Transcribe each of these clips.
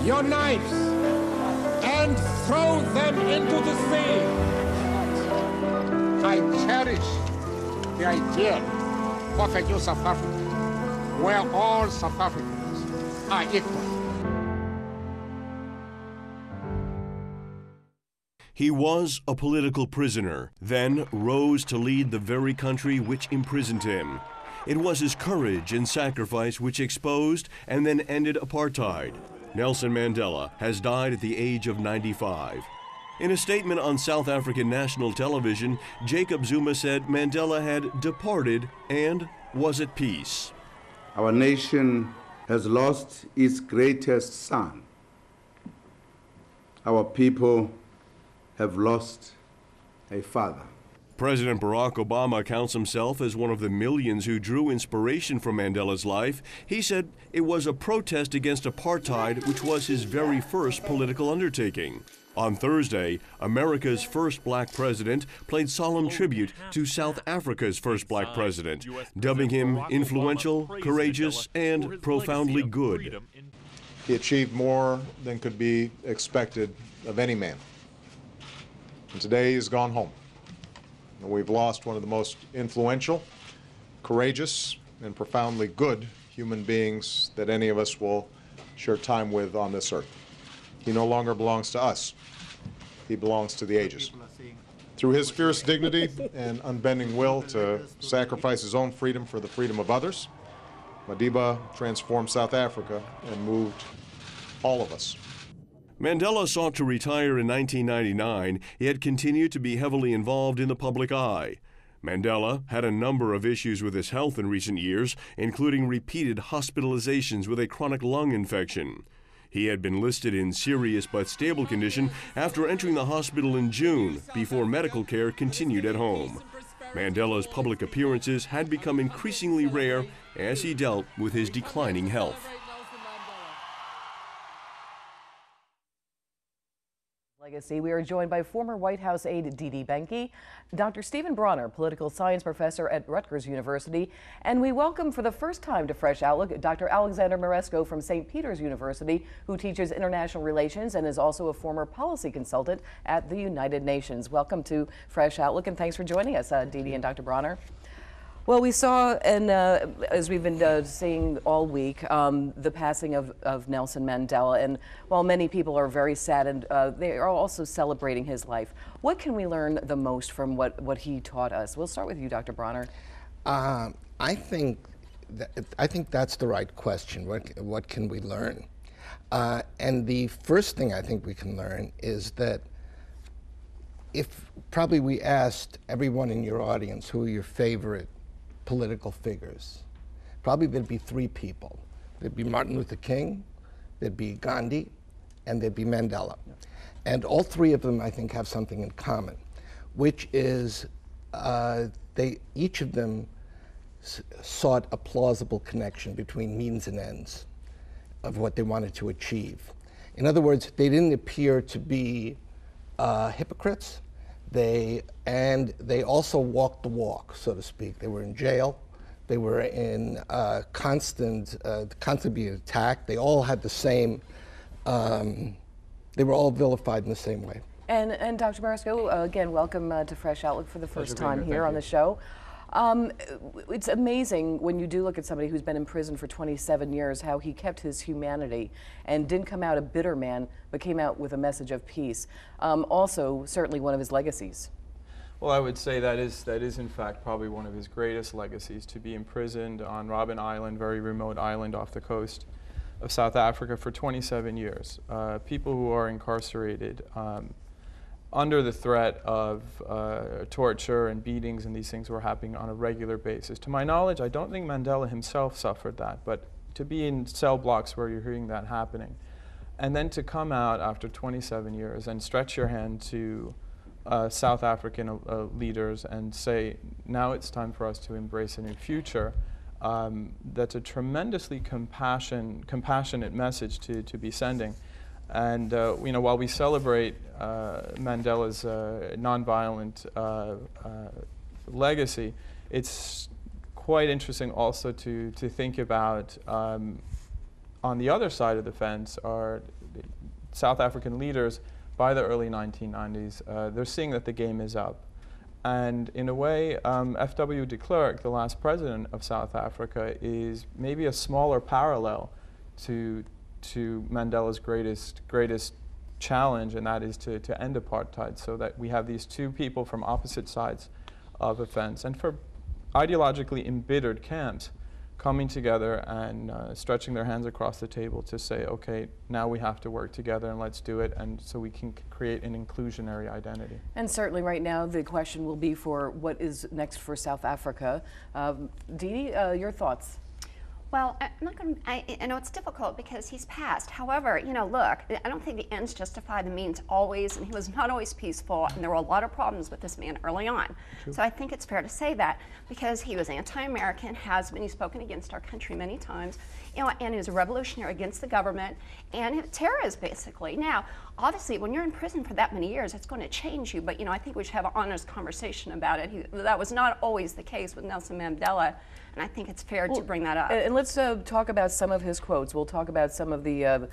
your knives and throw them into the sea. I cherish the idea of a new South Africa, where all South Africans are equal. He was a political prisoner, then rose to lead the very country which imprisoned him. It was his courage and sacrifice which exposed and then ended apartheid. Nelson Mandela has died at the age of 95. In a statement on South African national television, Jacob Zuma said Mandela had departed and was at peace. Our nation has lost its greatest son. Our people have lost a father. President Barack Obama counts himself as one of the millions who drew inspiration from Mandela's life. He said it was a protest against apartheid, which was his very first political undertaking. On Thursday, America's first black president played solemn tribute to South Africa's first black president, dubbing him influential, courageous, and profoundly good. He achieved more than could be expected of any man. And today he's gone home. And we've lost one of the most influential, courageous, and profoundly good human beings that any of us will share time with on this earth. He no longer belongs to us. He belongs to the ages. Through his fierce dignity and unbending will to sacrifice his own freedom for the freedom of others, Madiba transformed South Africa and moved all of us. Mandela sought to retire in 1999, yet continued to be heavily involved in the public eye. Mandela had a number of issues with his health in recent years, including repeated hospitalizations with a chronic lung infection. He had been listed in serious but stable condition after entering the hospital in June, before medical care continued at home. Mandela's public appearances had become increasingly rare as he dealt with his declining health. Legacy. We are joined by former White House aide Dee Benke, Dr. Stephen Bronner, political science professor at Rutgers University, and we welcome for the first time to Fresh Outlook Dr. Alexander Maresco from St. Peter's University, who teaches international relations and is also a former policy consultant at the United Nations. Welcome to Fresh Outlook, and thanks for joining us, Dee and Dr. Bronner. Well, we saw, and as we've been seeing all week, the passing of Nelson Mandela. And while many people are very sad, and they are also celebrating his life, what can we learn the most from what he taught us? We'll start with you, Dr. Bronner. I think that's the right question. What can we learn? And the first thing I think we can learn is that if probably we asked everyone in your audience who are your favorite political figures, probably there'd be three people. There'd be Martin Luther King, there'd be Gandhi, and there'd be Mandela. And all three of them, I think, have something in common, which is each of them sought a plausible connection between means and ends of what they wanted to achieve. In other words, they didn't appear to be hypocrites. They also walked the walk, so to speak. They were in jail. They were in constantly being attacked. They all had the same. They were all vilified in the same way. And Dr. Maresco, again, welcome to Fresh Outlook for the first time here on the show. It's amazing when you do look at somebody who's been in prison for 27 years, how he kept his humanity and didn't come out a bitter man, but came out with a message of peace. Also, certainly one of his legacies. Well, I would say that is in fact probably one of his greatest legacies, to be imprisoned on Robben Island, very remote island off the coast of South Africa for 27 years. People who are incarcerated under the threat of torture and beatings, and these things were happening on a regular basis. To my knowledge, I don't think Mandela himself suffered that, but to be in cell blocks where you're hearing that happening, and then to come out after 27 years and stretch your hand to South African leaders and say, now it's time for us to embrace a new future, that's a tremendously compassionate message to be sending. And you know, while we celebrate Mandela's nonviolent legacy, it's quite interesting also to think about on the other side of the fence are South African leaders by the early 1990s. They're seeing that the game is up. And in a way, F.W. de Klerk, the last president of South Africa, is maybe a smaller parallel to Mandela's greatest challenge, and that is to end apartheid, so that we have these two people from opposite sides of a fence, and for ideologically embittered camps coming together and stretching their hands across the table to say, okay, now we have to work together and let's do it, and so we can create an inclusionary identity. And certainly right now the question will be for what is next for South Africa. Dee Dee, your thoughts? Well, I'm not going to, I know it's difficult because he's passed. However, you know, look, I don't think the ends justify the means always, and he was not always peaceful, and there were a lot of problems with this man early on. True. So I think it's fair to say that because he was anti-American, has been, he's spoken against our country many times, you know, and he was a revolutionary against the government and terrorist, basically. Now, obviously, when you're in prison for that many years, it's going to change you, but, you know, I think we should have an honest conversation about it. That was not always the case with Nelson Mandela, and I think it's fair to bring that up. And let's talk about some of his quotes. We'll talk about some of the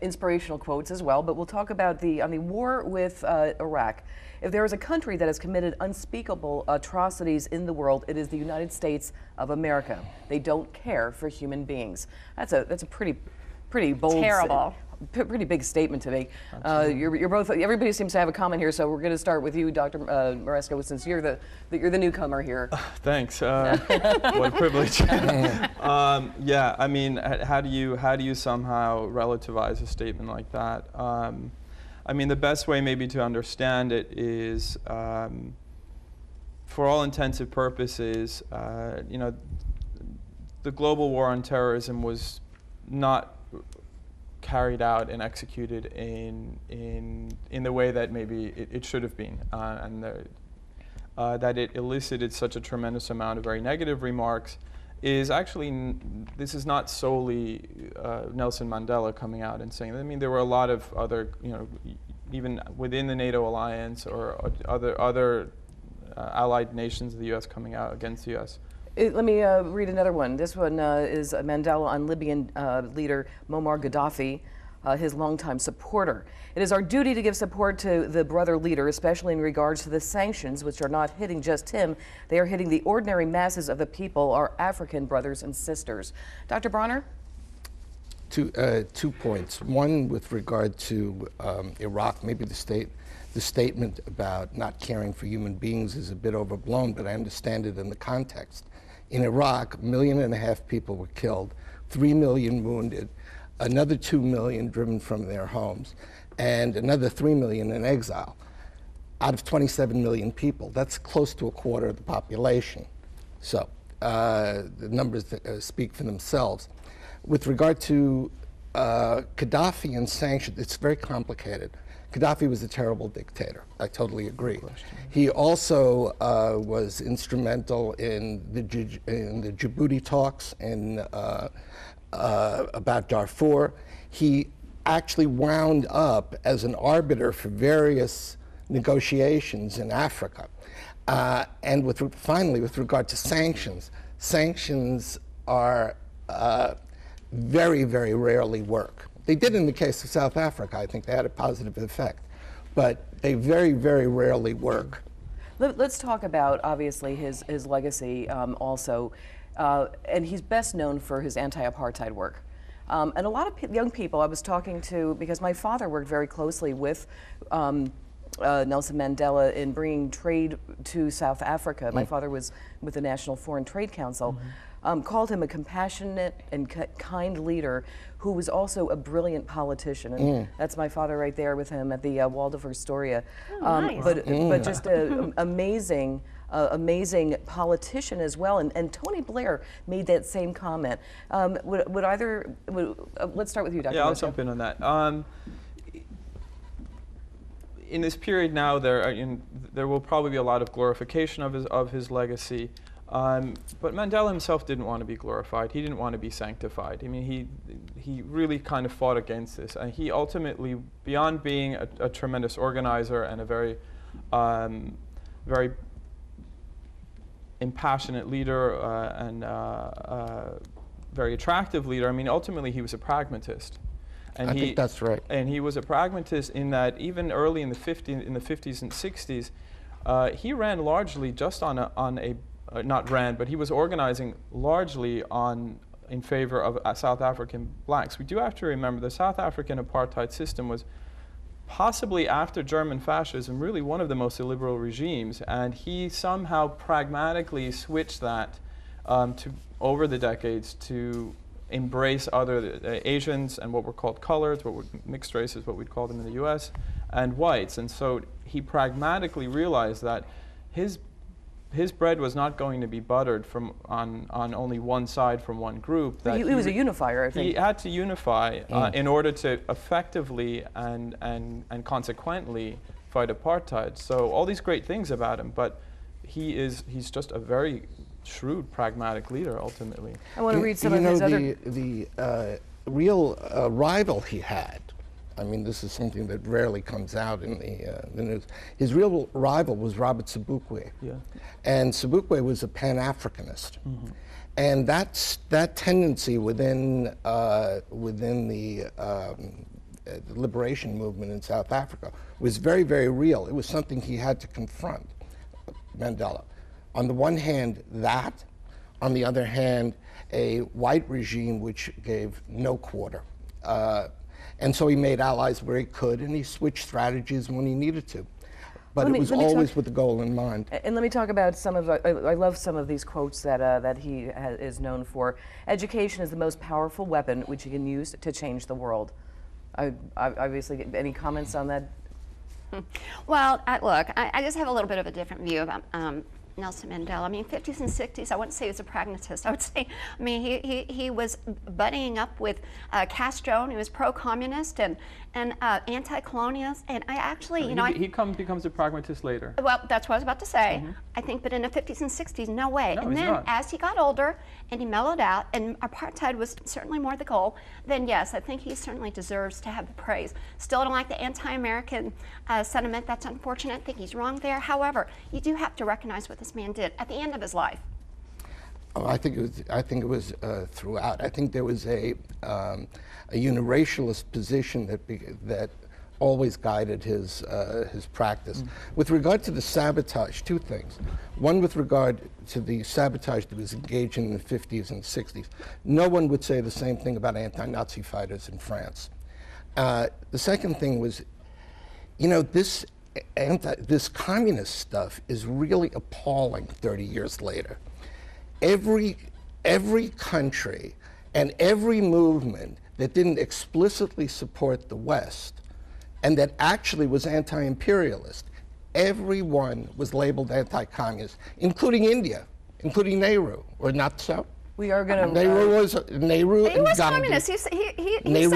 inspirational quotes as well, but we'll talk about on the war with Iraq. If there is a country that has committed unspeakable atrocities in the world, it is the United States of America. They don't care for human beings. That's a pretty bold, terrible. Pretty big statement to make. You're both. Everybody seems to have a comment here, so we're going to start with you, Dr. Maresco, since you're the newcomer here. Thanks. What a privilege. Yeah, I mean, how do you somehow relativize a statement like that? I mean, the best way maybe to understand it is, for all intensive purposes, you know, the global war on terrorism was not carried out and executed in the way that maybe it should have been, and that it elicited such a tremendous amount of very negative remarks is actually, this is not solely Nelson Mandela coming out and saying that. I mean, there were a lot of other, you know, even within the NATO alliance or other allied nations of the U.S. coming out against the U.S. Let me read another one. This one is Mandela on Libyan leader Muammar Gaddafi, his longtime supporter. It is our duty to give support to the brother leader, especially in regards to the sanctions, which are not hitting just him. They are hitting the ordinary masses of the people, our African brothers and sisters. Dr. Bronner? 2 points. One with regard to Iraq, maybe the statement about not caring for human beings is a bit overblown, but I understand it in the context. In Iraq, 1.5 million people were killed, 3 million wounded, another 2 million driven from their homes, and another 3 million in exile. Out of 27 million people, that's close to a quarter of the population. So the numbers speak for themselves. With regard to Gaddafi and sanctions, it's very complicated. Gaddafi was a terrible dictator. I totally agree. He also was instrumental in the Djibouti talks about Darfur. He actually wound up as an arbiter for various negotiations in Africa. And finally, with regard to sanctions, sanctions are very, very rarely work. They did in the case of South Africa. I think they had a positive effect, but they very, very rarely work. Let's talk about, obviously, his legacy also, and he's best known for his anti-apartheid work. And a lot of young people I was talking to, because my father worked very closely with Nelson Mandela in bringing trade to South Africa. My father was with the National Foreign Trade Council. Called him a compassionate and kind leader who was also a brilliant politician. And that's my father right there with him at the Waldorf Astoria. Nice. But just an amazing politician as well. And Tony Blair made that same comment. Let's start with you, Dr. Yeah, I'll Maresco. jump in on that. In this period now, there will probably be a lot of glorification of his legacy. But Mandela himself didn't want to be glorified. He didn't want to be sanctified. I mean, he really kind of fought against this. And he ultimately, beyond being a tremendous organizer and a very, very impassionate leader and very attractive leader. I mean, ultimately he was a pragmatist. And I think that's right. And he was a pragmatist in that even early in the 50s and 60s, he ran largely just on a not ran, but he was organizing largely in favor of South African blacks. We do have to remember the South African apartheid system was possibly, after German fascism, really one of the most illiberal regimes, and he somehow pragmatically switched that over the decades to embrace other Asians and what were called coloreds, what were mixed races, what we'd call them in the US, and whites. And so he pragmatically realized that his bread was not going to be buttered on only one side from one group. That he was a unifier, I think. He had to unify in order to effectively and consequently fight apartheid. So all these great things about him, but he's just a very shrewd, pragmatic leader, ultimately. I want to read some of his other... The real rival he had, I mean, this is something that rarely comes out in the news. His real rival was Robert Sobukwe. Yeah. And Sobukwe was a Pan-Africanist. Mm-hmm. And that tendency within the liberation movement in South Africa was very, very real. It was something he had to confront, Mandela. On the one hand, that. On the other hand, a white regime which gave no quarter. And so he made allies where he could, and he switched strategies when he needed to. But it was always with the goal in mind. And let me talk about some of, I love some of these quotes that he is known for. Education is the most powerful weapon which you can use to change the world. Obviously, any comments on that? Well, look, I just have a little bit of a different view about Nelson Mandela. I mean, 50s and 60s, I wouldn't say he was a pragmatist. I would say, I mean, he was buddying up with Castro, and he was pro-communist and anti-colonialist. And I actually, he becomes a pragmatist later. Well, that's what I was about to say. Mm-hmm. I think, but in the 50s and 60s, no way. No, and then as he got older and he mellowed out, and apartheid was certainly more the goal, then yes, I think he certainly deserves to have the praise. Still don't like the anti-American sentiment. That's unfortunate. I think he's wrong there. However, you do have to recognize what this man did at the end of his life. Oh, I think it was throughout. I think there was a uniracialist position that always guided his practice. Mm. With regard to the sabotage, two things. One, with regard to the sabotage that was engaged in the 50s and 60s. No one would say the same thing about anti-Nazi fighters in France. The second thing was, this communist stuff is really appalling 30 years later. Every country and every movement that didn't explicitly support the West and that actually was anti-imperialist, everyone was labeled anti-communist, including India, including Nehru, or not so? We are going to... Nehru was communist. He said he was.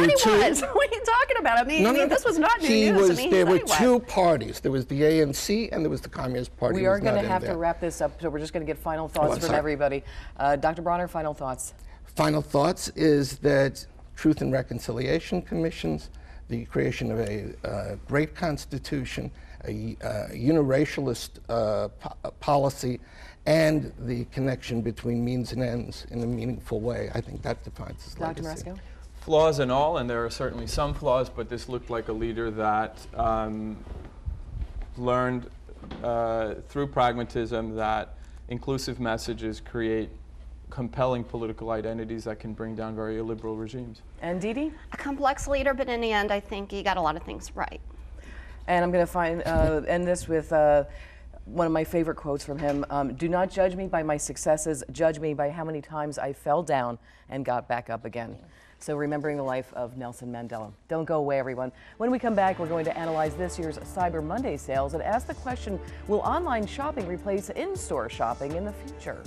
What are you talking about? I mean, this was not new news. There were two parties. There was the ANC and there was the Communist Party. We are going to have to wrap this up, so we're just going to get final thoughts from everybody. Dr. Bronner, final thoughts. Final thoughts is that Truth and Reconciliation Commissions, the creation of a great constitution, a uniracialist policy, and the connection between means and ends in a meaningful way. I think that defines his legacy. Dr. Maresco? Flaws and all, and there are certainly some flaws, but this looked like a leader that learned through pragmatism that inclusive messages create compelling political identities that can bring down very illiberal regimes. And Dee? A complex leader, but in the end, I think he got a lot of things right. And I'm going to end this with one of my favorite quotes from him. Do not judge me by my successes, judge me by how many times I fell down and got back up again. So remembering the life of Nelson Mandela. Don't go away, everyone. When we come back, we're going to analyze this year's Cyber Monday sales and ask the question, will online shopping replace in-store shopping in the future?